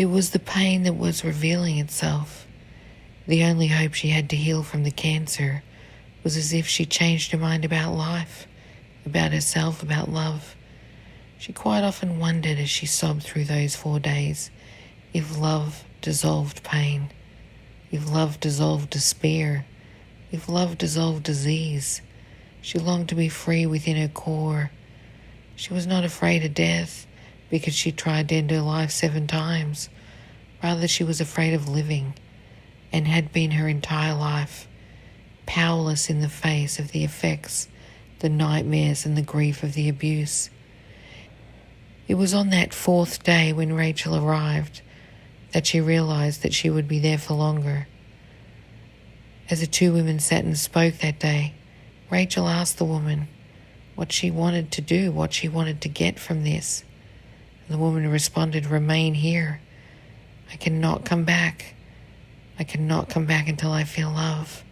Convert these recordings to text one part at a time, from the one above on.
It was the pain that was revealing itself. The only hope she had to heal from the cancer was as if she changed her mind about life, about herself, about love. She quite often wondered as she sobbed through those 4 days if love dissolved pain, if love dissolved despair, if love dissolved disease. She longed to be free within her core. She was not afraid of death because she tried to end her life 7 times. Rather, she was afraid of living and had been her entire life, powerless in the face of the effects, the nightmares and the grief of the abuse. It was on that 4th day when Rachel arrived that she realized that she would be there for longer. As the 2 women sat and spoke that day, Rachel asked the woman what she wanted to do, what she wanted to get from this. And the woman responded, "Remain here. I cannot come back. I cannot come back until I feel love."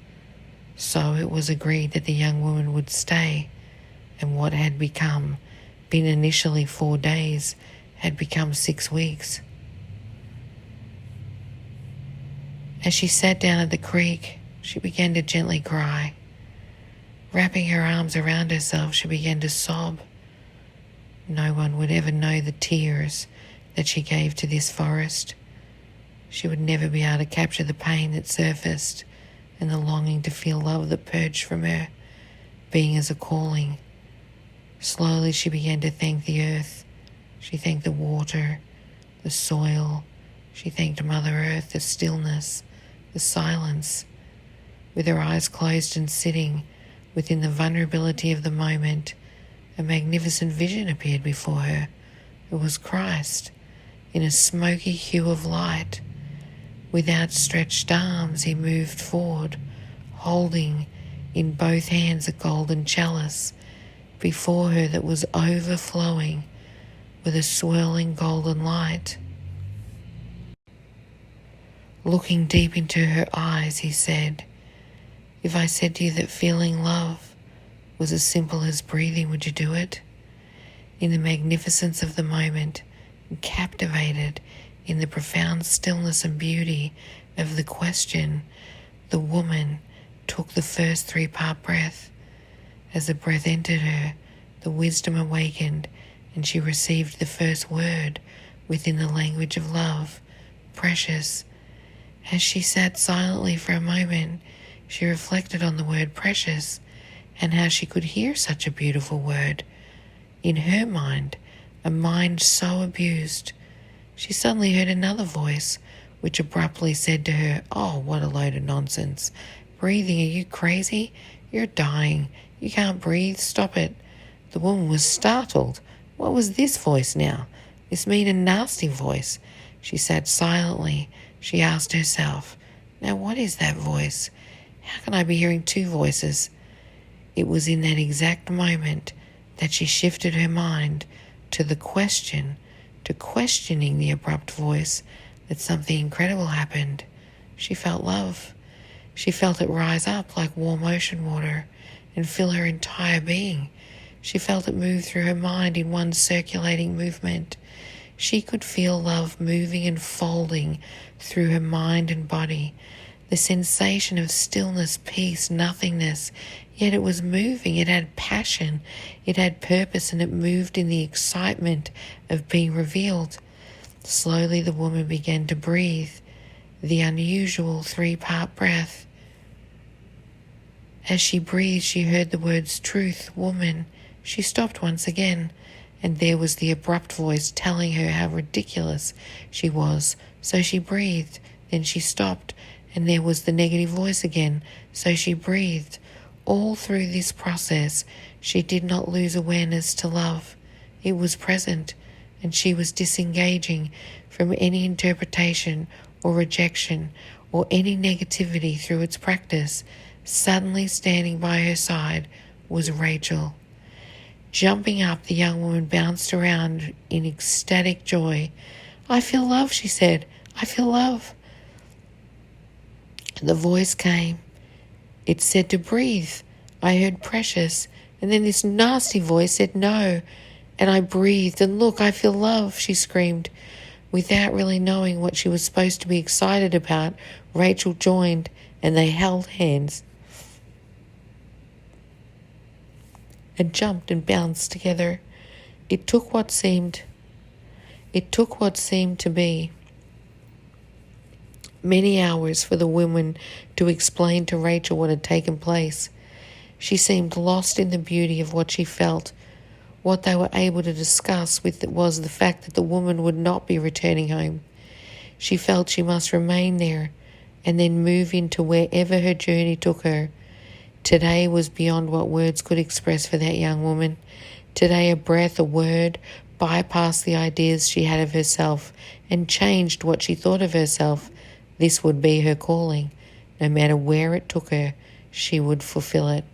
So it was agreed that the young woman would stay, and what had been initially 4 days had become 6 weeks. As she sat down at the creek, she began to gently cry. Wrapping her arms around herself, she began to sob. No one would ever know the tears that she gave to this forest. She would never be able to capture the pain that surfaced and the longing to feel love that purged from her, being as a calling. Slowly she began to thank the earth. She thanked the water, the soil. She thanked Mother Earth, the stillness, the silence. With her eyes closed and sitting within the vulnerability of the moment, a magnificent vision appeared before her. It was Christ in a smoky hue of light. With outstretched arms, he moved forward, holding in both hands a golden chalice before her that was overflowing with a swirling golden light. Looking deep into her eyes, he said, "If I said to you that feeling love was as simple as breathing, would you do it?" In the magnificence of the moment, captivated in the profound stillness and beauty of the question, the woman took the first 3-part breath. As the breath entered her, the wisdom awakened, and she received the first word within the language of love, precious. As she sat silently for a moment, she reflected on the word precious and how she could hear such a beautiful word. In her mind, a mind so abused, she suddenly heard another voice which abruptly said to her, "Oh, what a load of nonsense. Breathing, are you crazy? You're dying. You can't breathe. Stop it." The woman was startled. What was this voice now? This mean and nasty voice. She sat silently. She asked herself, "Now what is that voice? How can I be hearing 2 voices?" It was in that exact moment that she shifted her mind to the question, to questioning the abrupt voice, that something incredible happened. She felt love. She felt it rise up like warm ocean water and fill her entire being. She felt it move through her mind in one circulating movement. She could feel love moving and folding through her mind and body. The sensation of stillness, peace, nothingness, yet it was moving. It had passion, it had purpose, and it moved in the excitement of being revealed. Slowly the woman began to breathe, the unusual 3-part breath. As she breathed, she heard the words truth, woman. She stopped once again, and there was the abrupt voice telling her how ridiculous she was. So she breathed, then she stopped, and there was the negative voice again. So she breathed. All through this process, she did not lose awareness to love. It was present, and she was disengaging from any interpretation or rejection or any negativity through its practice. Suddenly standing by her side was Rachel. Jumping up, the young woman bounced around in ecstatic joy. "I feel love," she said. "I feel love." The voice came. It said to breathe. I heard precious, and then this nasty voice said no, and I breathed, and look, I feel love, she screamed. Without really knowing what she was supposed to be excited about, Rachel joined and they held hands and jumped and bounced together. It took what seemed to be many hours for the woman to explain to Rachel what had taken place. She seemed lost in the beauty of what she felt. What they were able to discuss with it was the fact that the woman would not be returning home. She felt she must remain there and then move into wherever her journey took her. Today was beyond what words could express for that young woman. Today a breath, a word, bypassed the ideas she had of herself and changed what she thought of herself. This would be her calling. No matter where it took her, she would fulfill it.